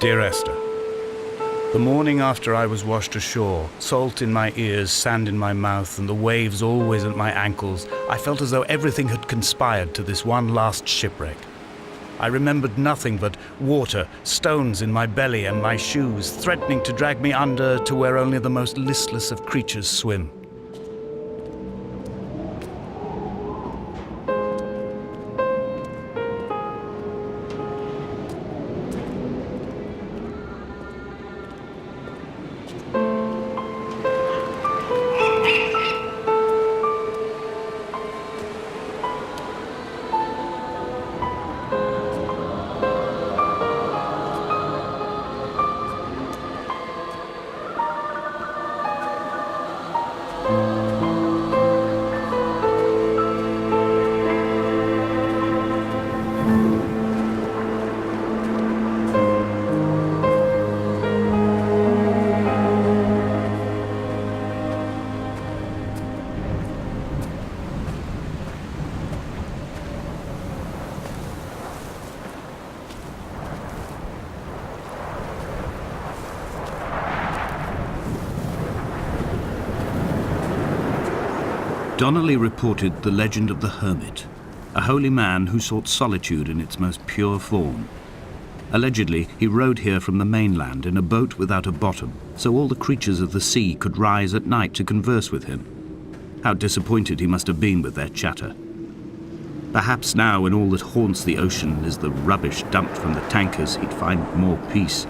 Dear Esther, the morning after I was washed ashore, salt in my ears, sand in my mouth, and the waves always at my ankles, I felt as though everything had conspired to this one last shipwreck. I remembered nothing but water, stones in my belly and my shoes, threatening to drag me under to where only the most listless of creatures swim. Donnelly reported the legend of the hermit, a holy man who sought solitude in its most pure form. Allegedly, he rode here from the mainland in a boat without a bottom, so all the creatures of the sea could rise at night to converse with him. How disappointed he must have been with their chatter. Perhaps now, when all that haunts the ocean is the rubbish dumped from the tankers, he'd find more peace.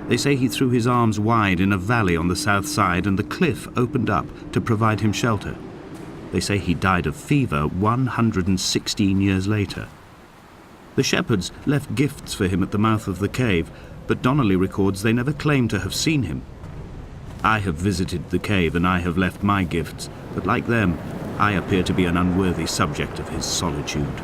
They say he threw his arms wide in a valley on the south side, and the cliff opened up to provide him shelter. They say he died of fever 116 years later. The shepherds left gifts for him at the mouth of the cave, but Donnelly records they never claimed to have seen him. I have visited the cave and I have left my gifts, but like them, I appear to be an unworthy subject of his solitude.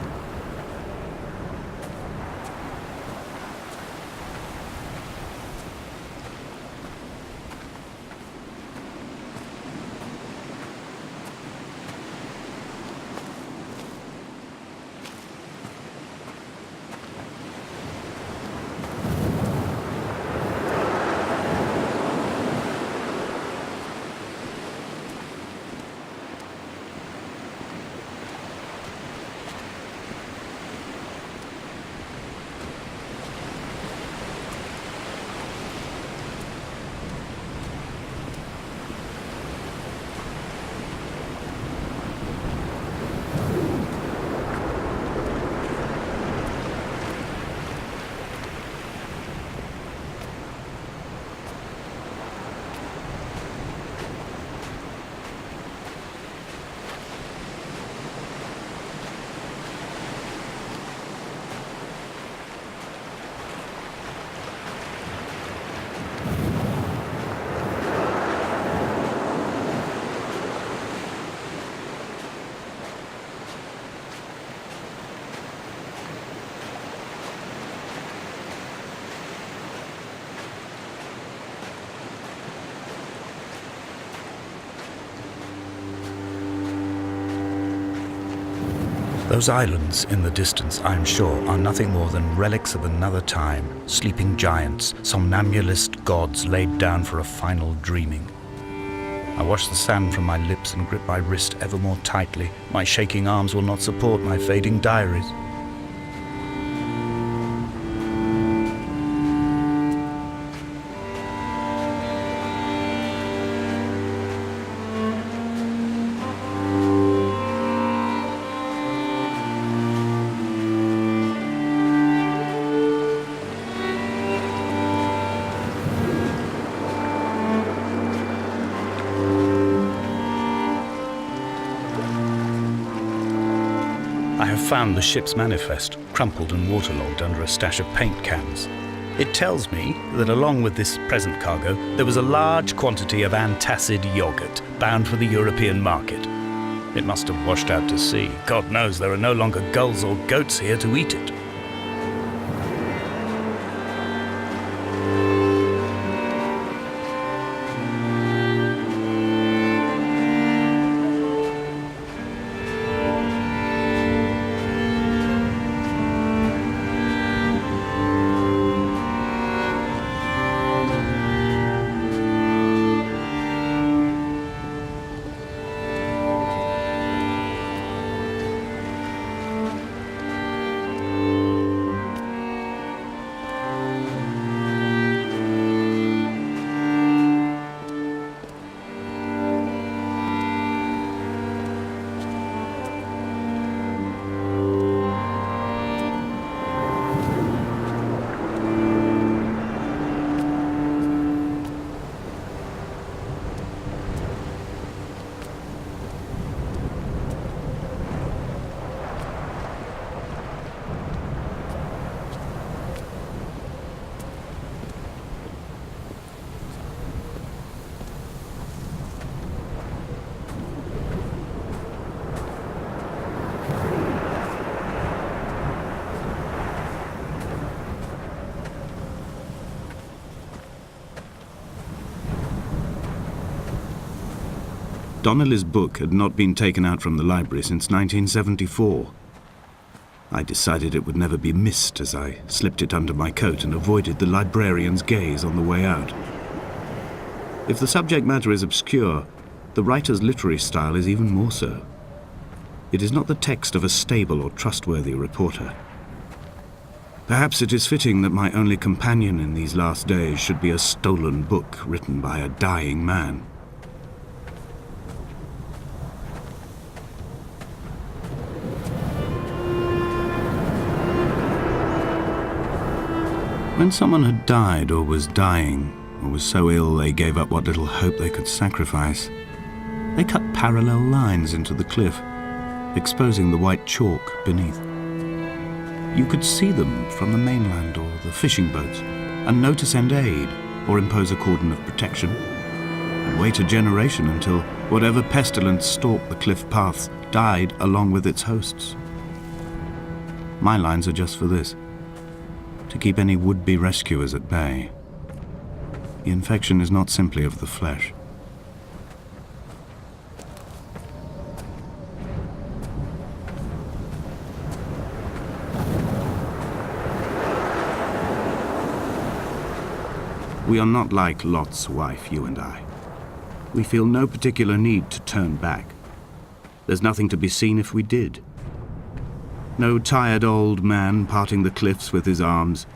Those islands in the distance, I am sure, are nothing more than relics of another time, sleeping giants, somnambulist gods laid down for a final dreaming. I wash the sand from my lips and grip my wrist ever more tightly. My shaking arms will not support my fading diaries. I have found the ship's manifest, crumpled and waterlogged under a stash of paint cans. It tells me that along with this present cargo, there was a large quantity of antacid yogurt bound for the European market. It must have washed out to sea. God knows there are no longer gulls or goats here to eat it. Donnelly's book had not been taken out from the library since 1974. I decided it would never be missed as I slipped it under my coat and avoided the librarian's gaze on the way out. If the subject matter is obscure, the writer's literary style is even more so. It is not the text of a stable or trustworthy reporter. Perhaps it is fitting that my only companion in these last days should be a stolen book written by a dying man. When someone had died or was dying, or was so ill they gave up what little hope they could sacrifice, they cut parallel lines into the cliff, exposing the white chalk beneath. You could see them from the mainland or the fishing boats, and know to send aid or impose a cordon of protection, and wait a generation until whatever pestilence stalked the cliff paths died along with its hosts. My lines are just for this: to keep any would-be rescuers at bay. The infection is not simply of the flesh. We are not like Lot's wife, you and I. We feel no particular need to turn back. There's nothing to be seen if we did. No tired old man parting the cliffs with his arms.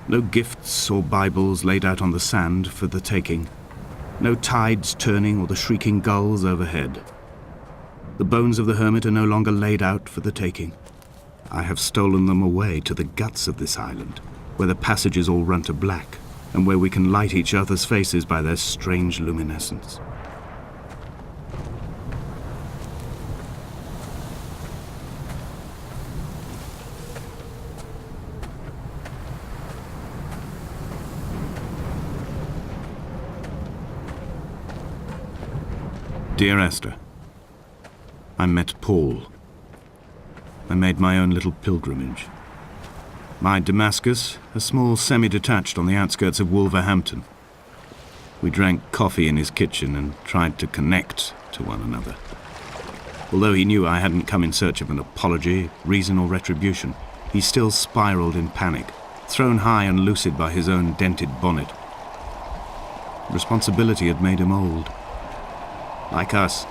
No gifts or Bibles laid out on the sand for the taking. No tides turning or the shrieking gulls overhead. The bones of the hermit are no longer laid out for the taking. I have stolen them away to the guts of this island, where the passages all run to black, and where we can light each other's faces by their strange luminescence. Dear Esther, I met Paul. I made my own little pilgrimage. My Damascus, a small semi-detached on the outskirts of Wolverhampton. We drank coffee in his kitchen and tried to connect to one another. Although he knew I hadn't come in search of an apology, reason or retribution, he still spiraled in panic, thrown high and lucid by his own dented bonnet. Responsibility had made him old. Like us,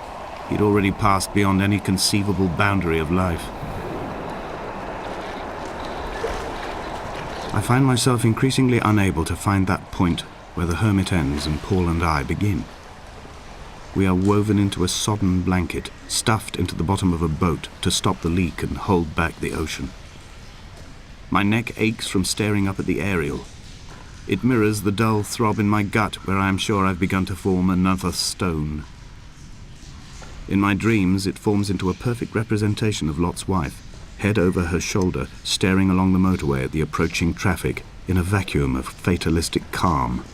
he'd already passed beyond any conceivable boundary of life. I find myself increasingly unable to find that point where the hermit ends and Paul and I begin. We are woven into a sodden blanket, stuffed into the bottom of a boat to stop the leak and hold back the ocean. My neck aches from staring up at the aerial. It mirrors the dull throb in my gut where I am sure I've begun to form another stone. In my dreams, it forms into a perfect representation of Lot's wife, head over her shoulder, staring along the motorway at the approaching traffic in a vacuum of fatalistic calm.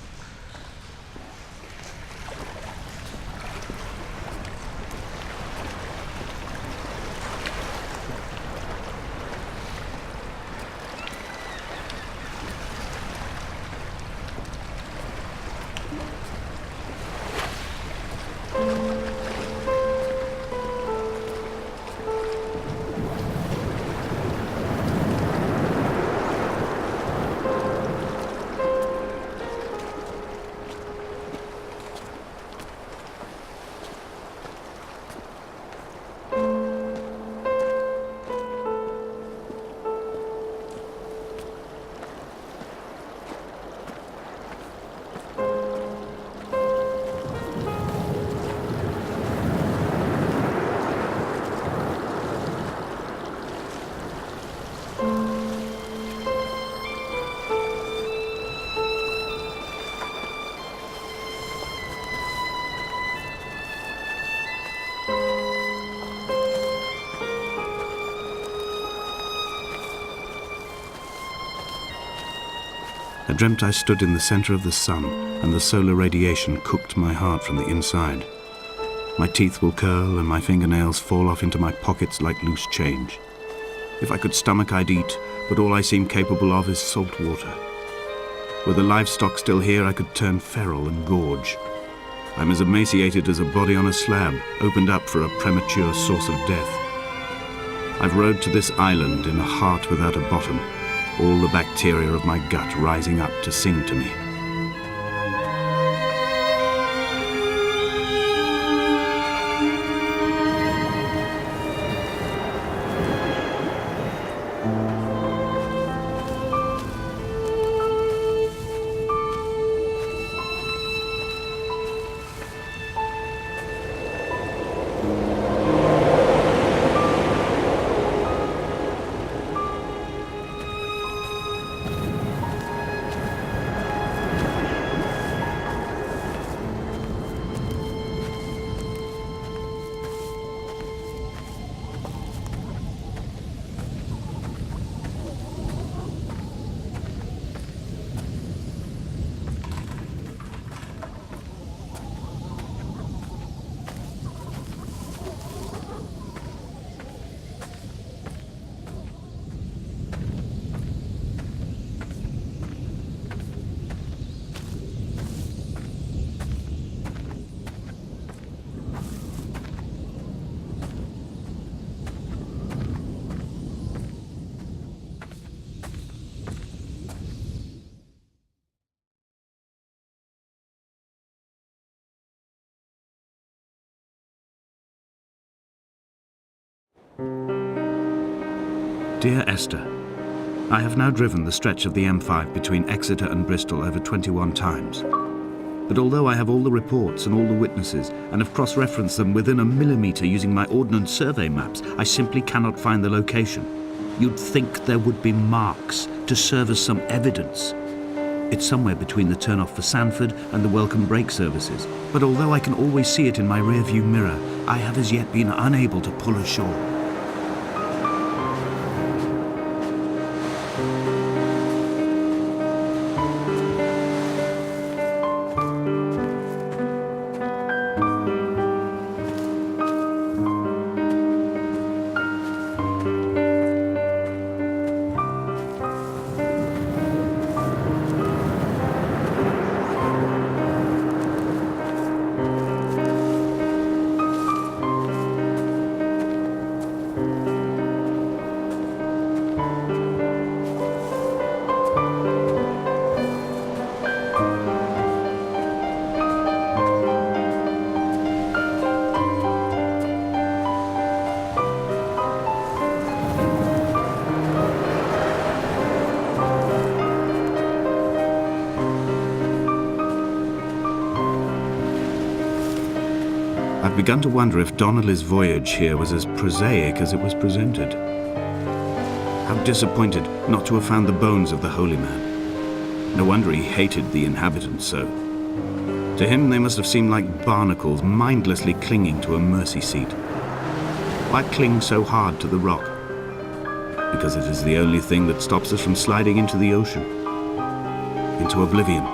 I dreamt I stood in the center of the sun, and the solar radiation cooked my heart from the inside. My teeth will curl and my fingernails fall off into my pockets like loose change. If I could stomach, I'd eat, but all I seem capable of is salt water. Were the livestock still here, I could turn feral and gorge. I'm as emaciated as a body on a slab, opened up for a premature source of death. I've rowed to this island in a heart without a bottom, all the bacteria of my gut rising up to sing to me. Dear Esther, I have now driven the stretch of the M5 between Exeter and Bristol over 21 times. But although I have all the reports and all the witnesses and have cross-referenced them within a millimetre using my Ordnance Survey maps, I simply cannot find the location. You'd think there would be marks to serve as some evidence. It's somewhere between the turn-off for Sandford and the welcome brake services. But although I can always see it in my rear-view mirror, I have as yet been unable to pull ashore. I've begun to wonder if Donnelly's voyage here was as prosaic as it was presented. How disappointed not to have found the bones of the holy man. No wonder he hated the inhabitants so. To him they must have seemed like barnacles mindlessly clinging to a mercy seat. Why cling so hard to the rock? Because it is the only thing that stops us from sliding into the ocean, into oblivion.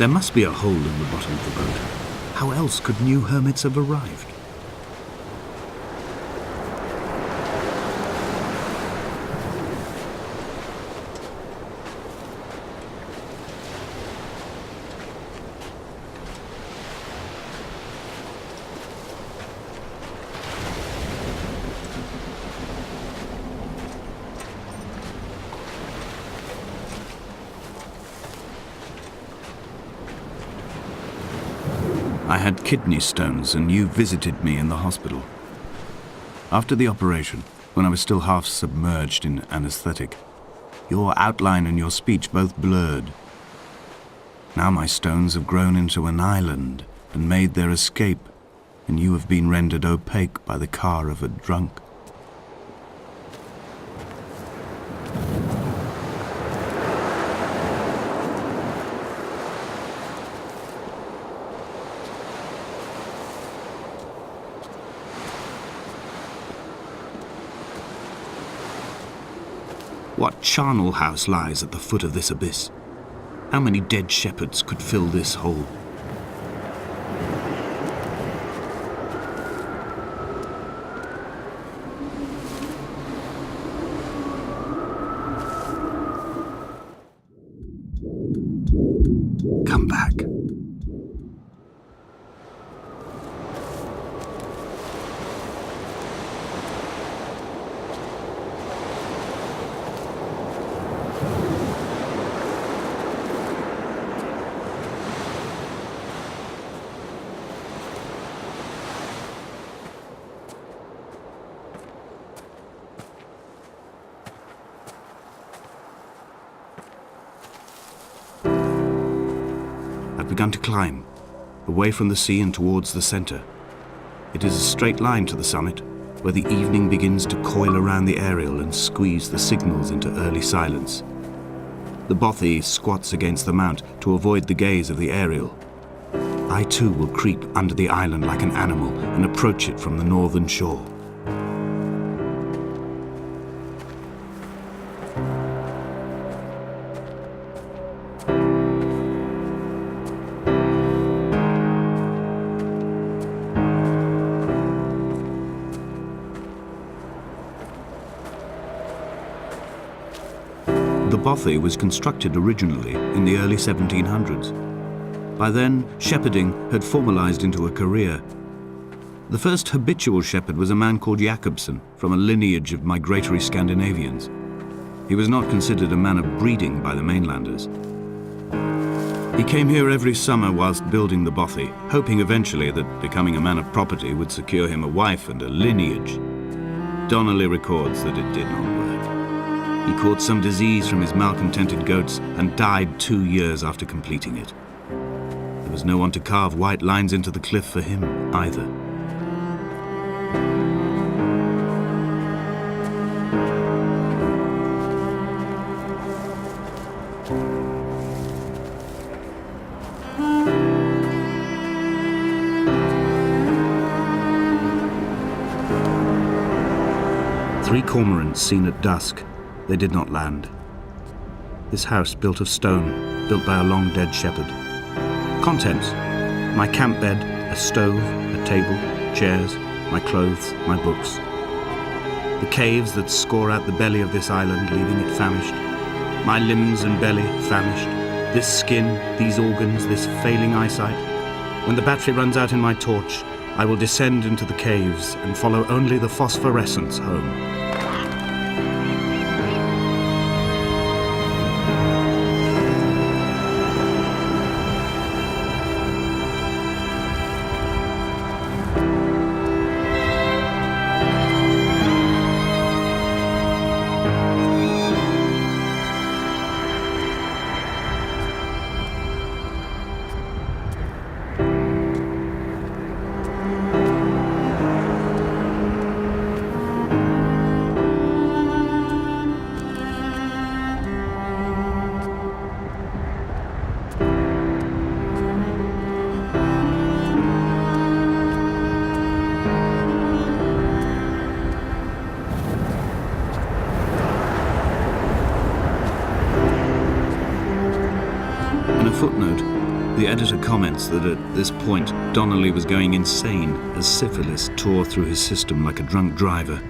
There must be a hole in the bottom of the boat. How else could new hermits have arrived? I had kidney stones and you visited me in the hospital. After the operation, when I was still half submerged in anesthetic, your outline and your speech both blurred. Now my stones have grown into an island and made their escape, and you have been rendered opaque by the car of a drunk. What charnel house lies at the foot of this abyss? How many dead shepherds could fill this hole? Come back. I've begun to climb, away from the sea and towards the center. It is a straight line to the summit, where the evening begins to coil around the aerial and squeeze the signals into early silence. The bothy squats against the mount to avoid the gaze of the aerial. I too will creep under the island like an animal and approach it from the northern shore. The bothy was constructed originally in the early 1700s. By then, shepherding had formalized into a career. The first habitual shepherd was a man called Jakobsen, from a lineage of migratory Scandinavians. He was not considered a man of breeding by the mainlanders. He came here every summer whilst building the bothy, hoping eventually that becoming a man of property would secure him a wife and a lineage. Donnelly records that it did not work. He caught some disease from his malcontented goats and died 2 years after completing it. There was no one to carve white lines into the cliff for him either. Three cormorants seen at dusk. They did not land. This house built of stone, built by a long-dead shepherd. Contents: my camp bed, a stove, a table, chairs, my clothes, my books. The caves that score out the belly of this island, leaving it famished. My limbs and belly famished. This skin, these organs, this failing eyesight. When the battery runs out in my torch, I will descend into the caves and follow only the phosphorescence home. Footnote: The editor comments that at this point, Donnelly was going insane as syphilis tore through his system like a drunk driver.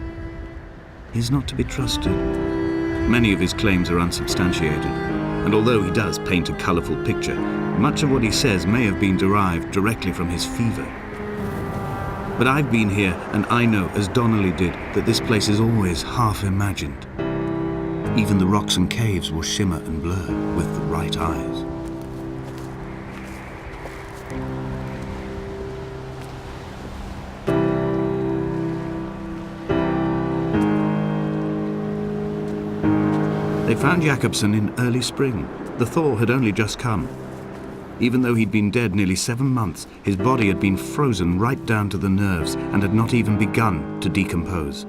He's not to be trusted. Many of his claims are unsubstantiated, and although he does paint a colourful picture, much of what he says may have been derived directly from his fever. But I've been here, and I know, as Donnelly did, that this place is always half imagined. Even the rocks and caves will shimmer and blur with the right eyes. They found Jakobsen in early spring. The thaw had only just come. Even though he'd been dead nearly 7 months, his body had been frozen right down to the nerves and had not even begun to decompose.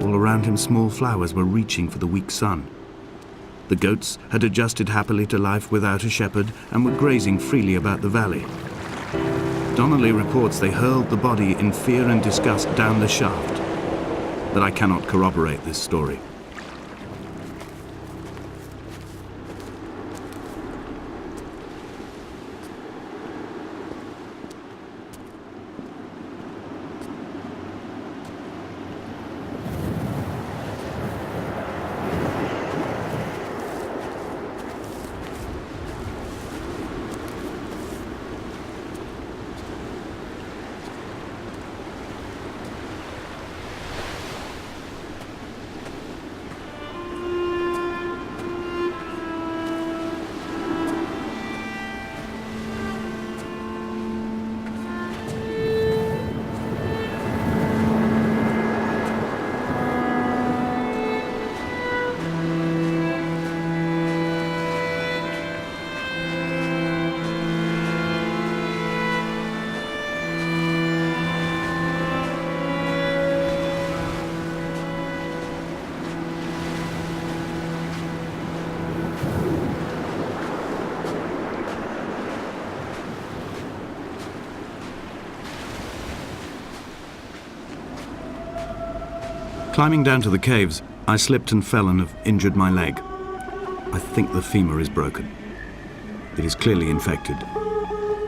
All around him, small flowers were reaching for the weak sun. The goats had adjusted happily to life without a shepherd and were grazing freely about the valley. Donnelly reports they hurled the body in fear and disgust down the shaft, but I cannot corroborate this story. Climbing down to the caves, I slipped and fell and have injured my leg. I think the femur is broken. It is clearly infected.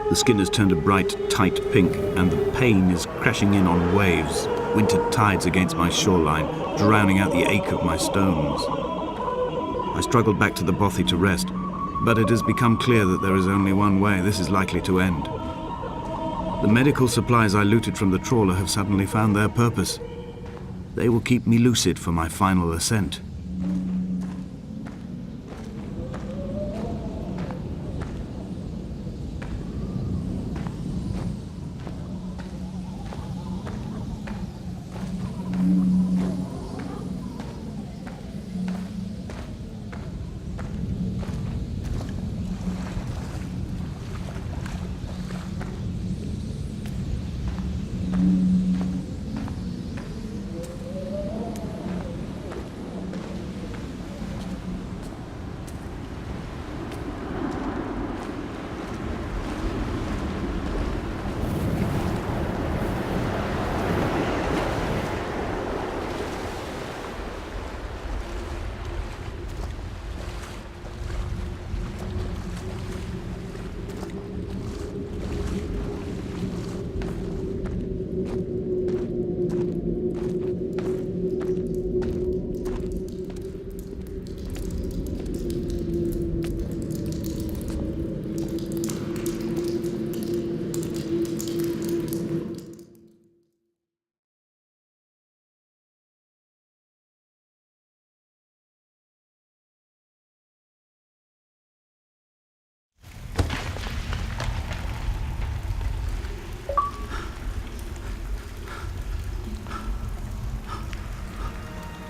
The skin has turned a bright, tight pink, and the pain is crashing in on waves, winter tides against my shoreline, drowning out the ache of my stones. I struggled back to the bothy to rest, but it has become clear that there is only one way this is likely to end. The medical supplies I looted from the trawler have suddenly found their purpose. They will keep me lucid for my final ascent.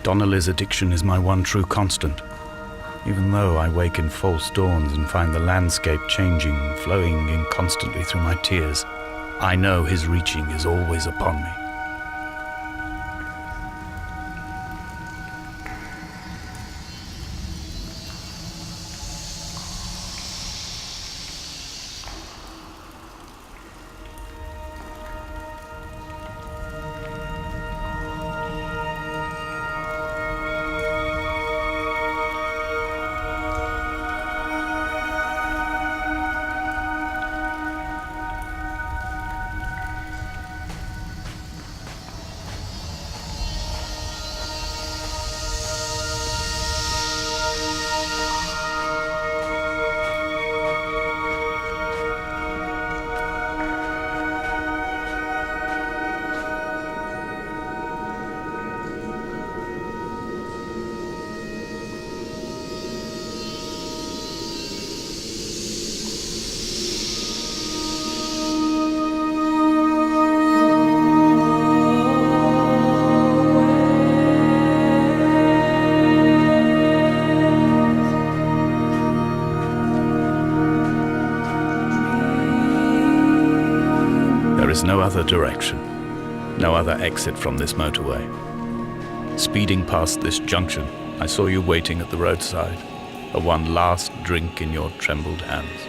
Donnelly's addiction is my one true constant. Even though I wake in false dawns and find the landscape changing, flowing in constantly through my tears, I know his reaching is always upon me. no other direction, no other exit from this motorway. Speeding past this junction, I saw you waiting at the roadside, a one last drink in your trembled hands.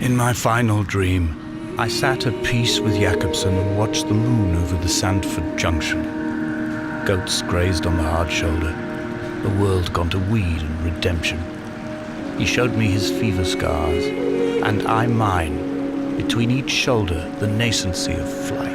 In my final dream, I sat at peace with Jakobsen and watched the moon over the Sandford Junction. Goats grazed on the hard shoulder, the world gone to weed and redemption. He showed me his fever scars, and I mine, between each shoulder the nascency of flight.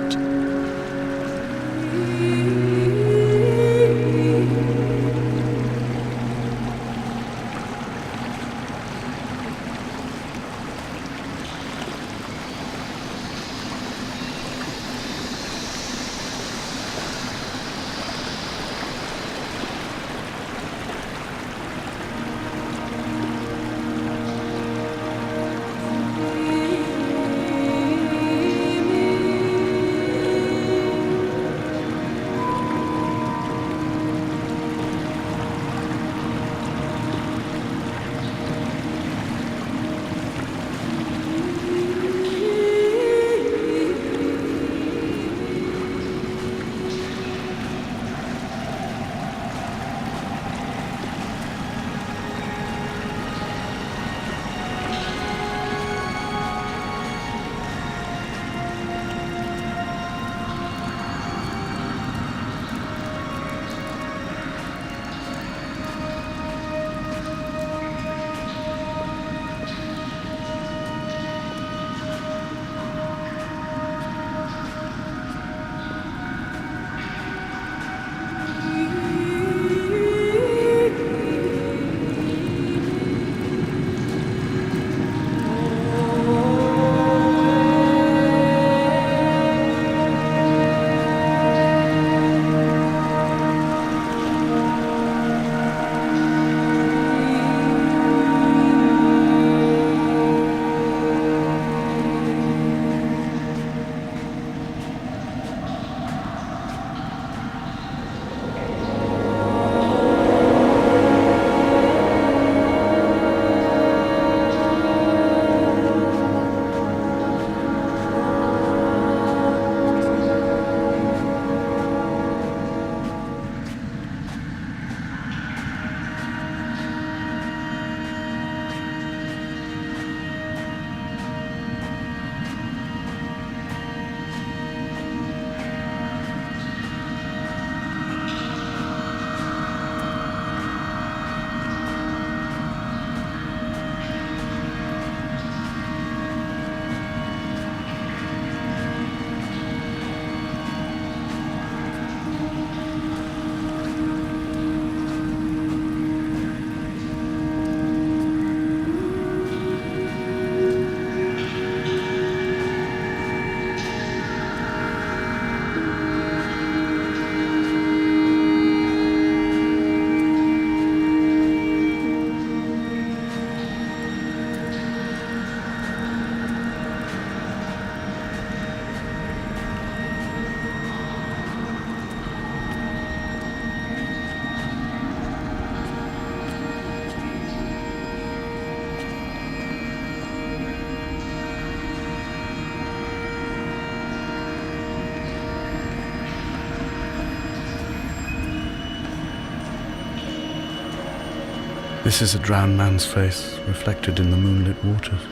This is a drowned man's face, reflected in the moonlit waters.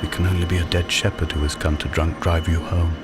It can only be a dead shepherd who has come to drunk drive you home.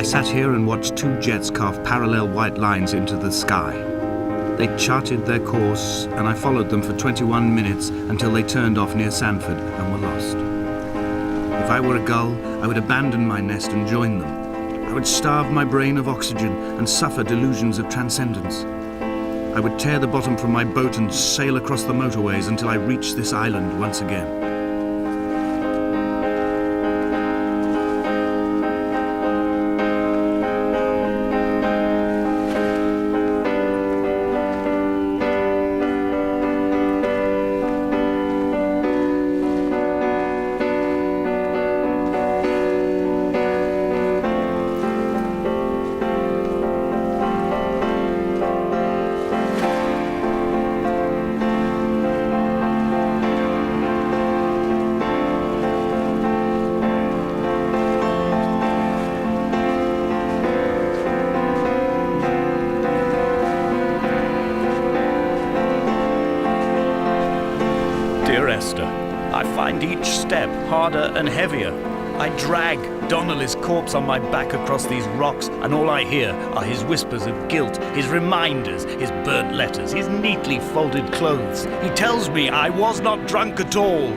sat here and watched two jets carve parallel white lines into the sky. They charted their course, and I followed them for 21 minutes until they turned off near Sanford and were lost. If I were a gull, I would abandon my nest and join them. I would starve my brain of oxygen and suffer delusions of transcendence. I would tear the bottom from my boat and sail across the motorways until I reached this island once again. Esther. I find each step harder and heavier. I drag Donnelly's corpse on my back across these rocks, and all I hear are his whispers of guilt, his reminders, his burnt letters, his neatly folded clothes. He tells me I was not drunk at all.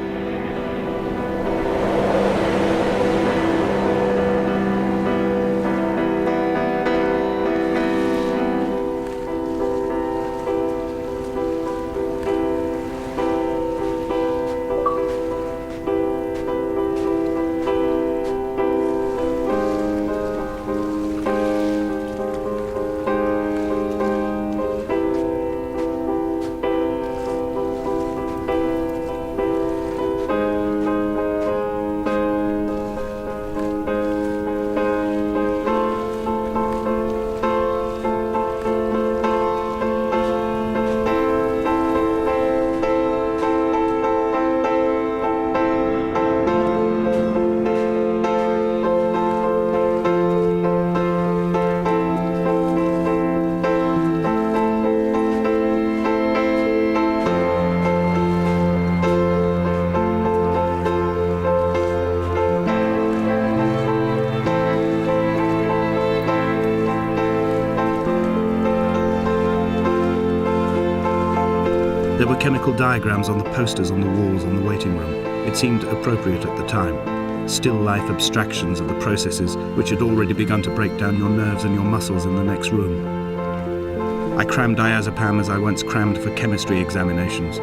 There were chemical diagrams on the posters on the walls on the waiting room. It seemed appropriate at the time. Still life abstractions of the processes which had already begun to break down your nerves and your muscles in the next room. I crammed diazepam as I once crammed for chemistry examinations.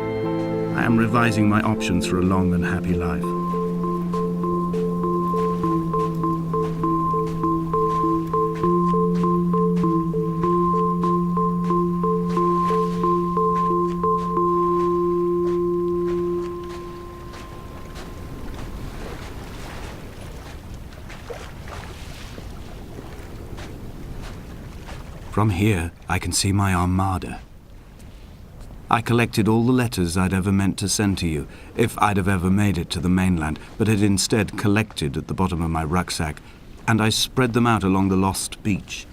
I am revising my options for a long and happy life. From here, I can see my armada. I collected all the letters I'd ever meant to send to you, if I'd have ever made it to the mainland, but had instead collected at the bottom of my rucksack, and I spread them out along the lost beach.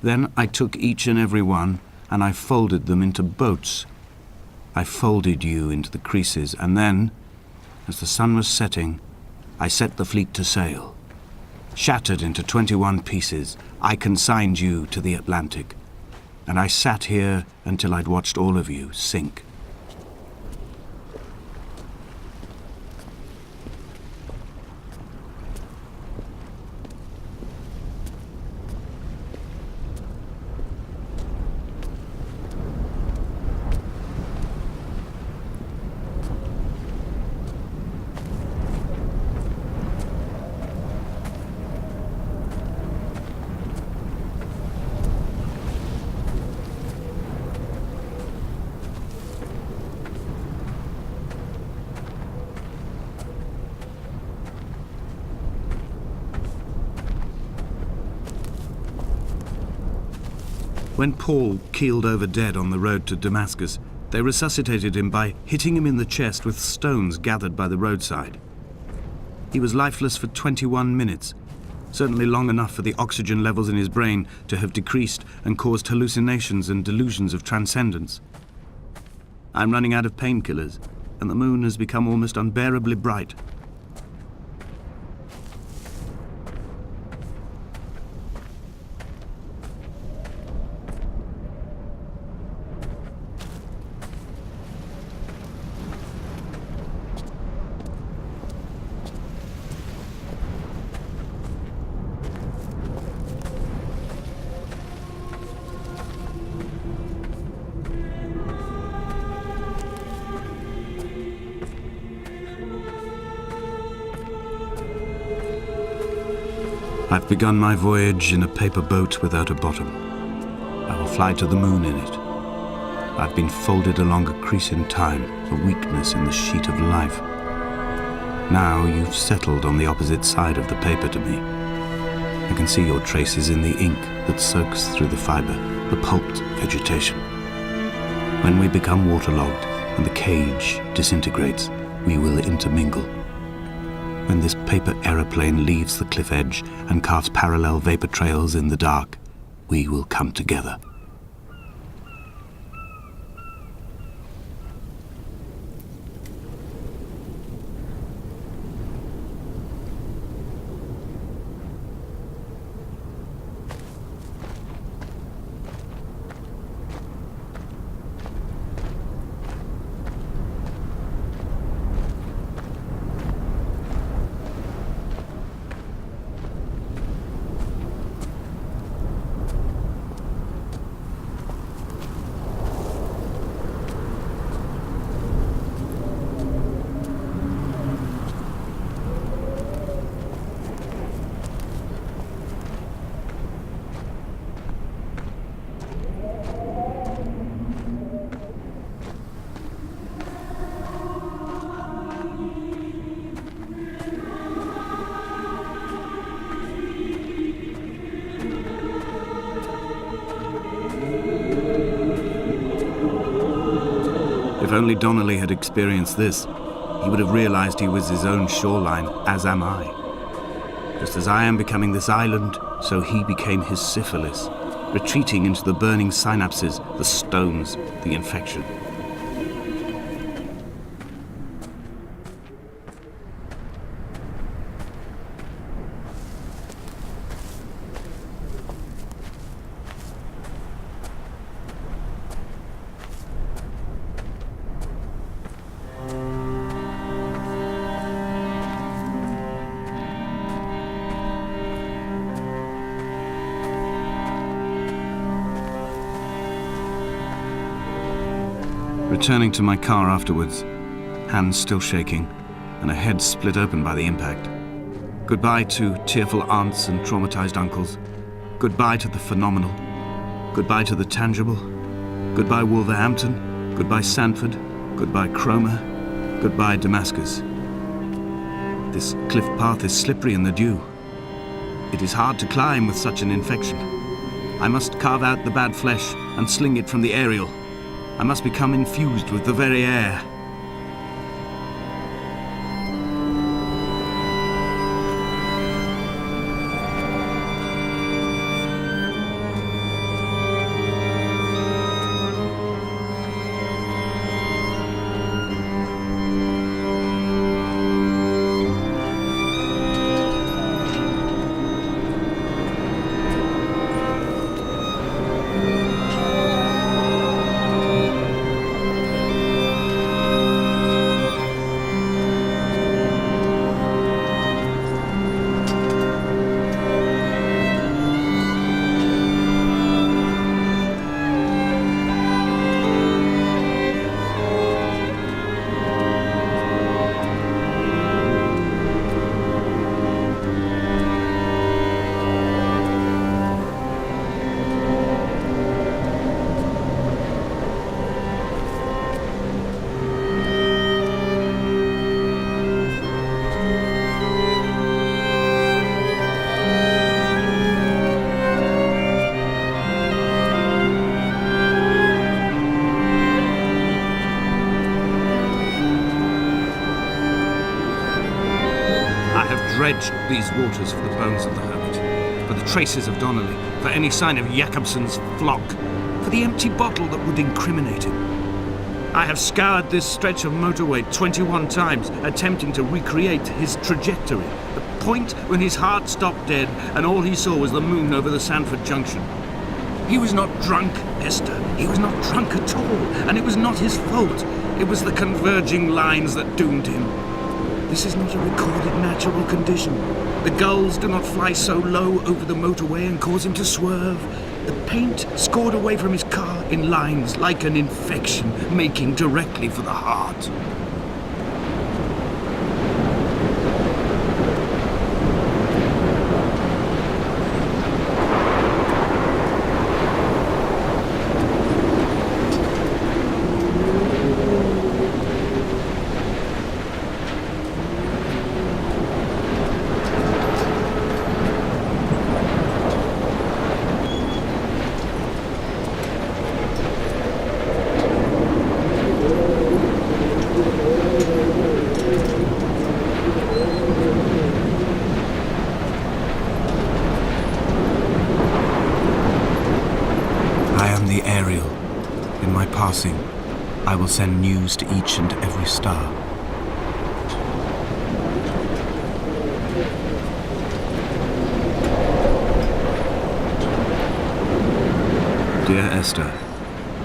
Then I took each and every one, and I folded them into boats. I folded you into the creases, and then, as the sun was setting, I set the fleet to sail. Shattered into 21 pieces, I consigned you to the Atlantic, and I sat here until I'd watched all of you sink. When Paul keeled over dead on the road to Damascus, they resuscitated him by hitting him in the chest with stones gathered by the roadside. He was lifeless for 21 minutes, certainly long enough for the oxygen levels in his brain to have decreased and caused hallucinations and delusions of transcendence. I'm running out of painkillers, and the moon has become almost unbearably bright. I've begun my voyage in a paper boat without a bottom. I will fly to the moon in it. I've been folded along a crease in time, a weakness in the sheet of life. Now you've settled on the opposite side of the paper to me. I can see your traces in the ink that soaks through the fiber, the pulped vegetation. When we become waterlogged and the cage disintegrates, we will intermingle. When this paper aeroplane leaves the cliff edge and carves parallel vapor trails in the dark, we will come together. If only Donnelly had experienced this, he would have realized he was his own shoreline, as am I. Just as I am becoming this island, so he became his syphilis, retreating into the burning synapses, the stones, the infection. Returning to my car afterwards, hands still shaking, and a head split open by the impact. Goodbye to tearful aunts and traumatized uncles. Goodbye to the phenomenal. Goodbye to the tangible. Goodbye Wolverhampton. Goodbye Sanford. Goodbye Cromer. Goodbye Damascus. This cliff path is slippery in the dew. It is hard to climb with such an infection. I must carve out the bad flesh and sling it from the aerial. I must become infused with the very air. Dredged these waters for the bones of the hermit, for the traces of Donnelly, for any sign of Jakobsen's flock, for the empty bottle that would incriminate him. I have scoured this stretch of motorway 21 times, attempting to recreate his trajectory, the point when his heart stopped dead and all he saw was the moon over the Sanford Junction. He was not drunk, Esther. He was not drunk at all, and it was not his fault. It was the converging lines that doomed him. This is not a recorded natural condition. The gulls do not fly so low over the motorway and cause him to swerve. The paint scored away from his car in lines like an infection, making directly for the heart. I will send news to each and every star. Dear Esther,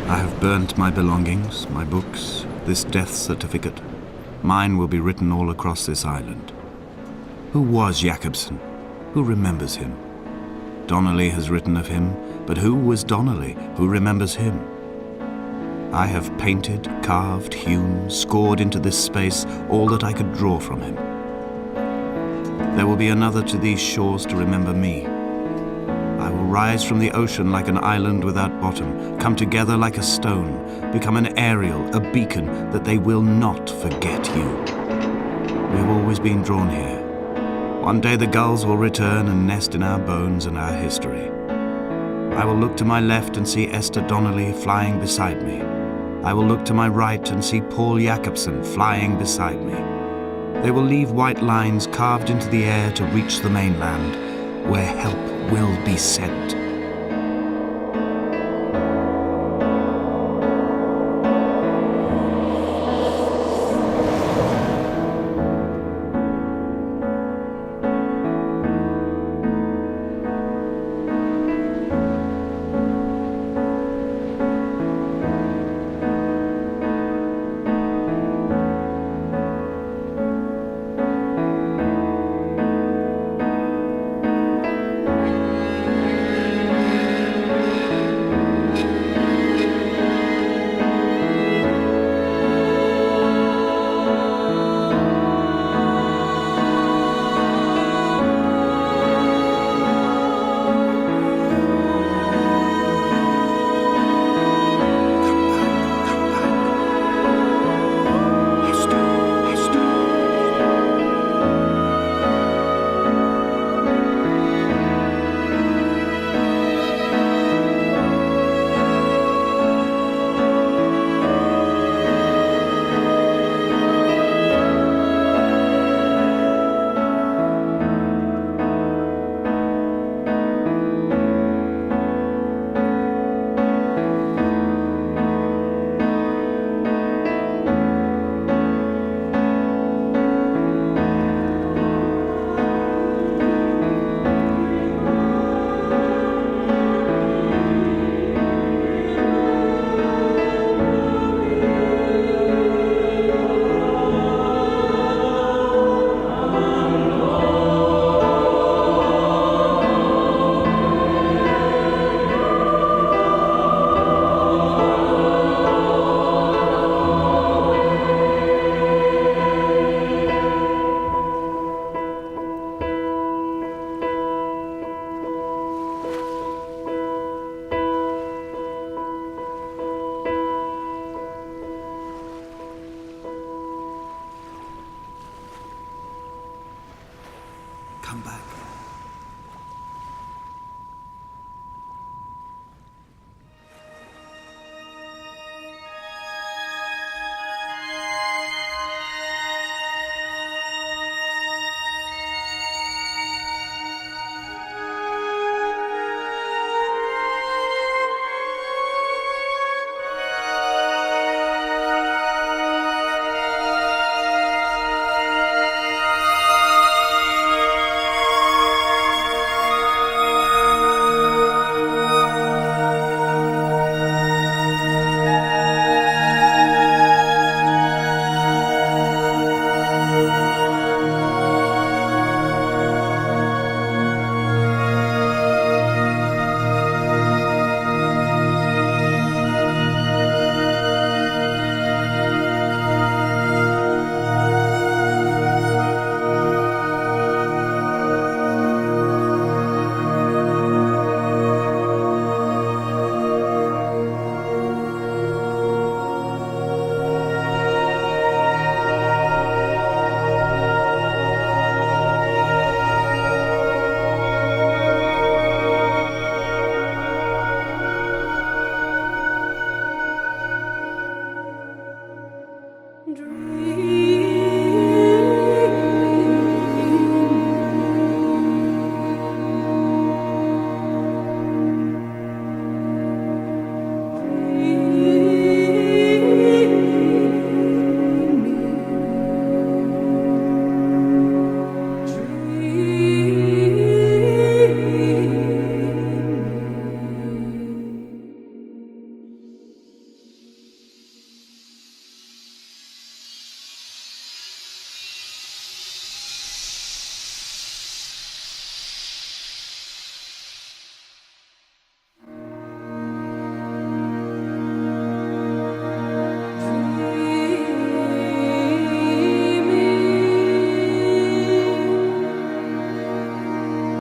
I have burnt my belongings, my books, this death certificate. Mine will be written all across this island. Who was Jakobsen? Who remembers him? Donnelly has written of him, but who was Donnelly? Who remembers him? I have painted, carved, hewn, scored into this space all that I could draw from him. There will be another to these shores to remember me. I will rise from the ocean like an island without bottom, come together like a stone, become an aerial, a beacon, that they will not forget you. We have always been drawn here. One day the gulls will return and nest in our bones and our history. I will look to my left and see Esther Donnelly flying beside me. I will look to my right and see Paul Jacobsen flying beside me. They will leave white lines carved into the air to reach the mainland, where help will be sent. Come back.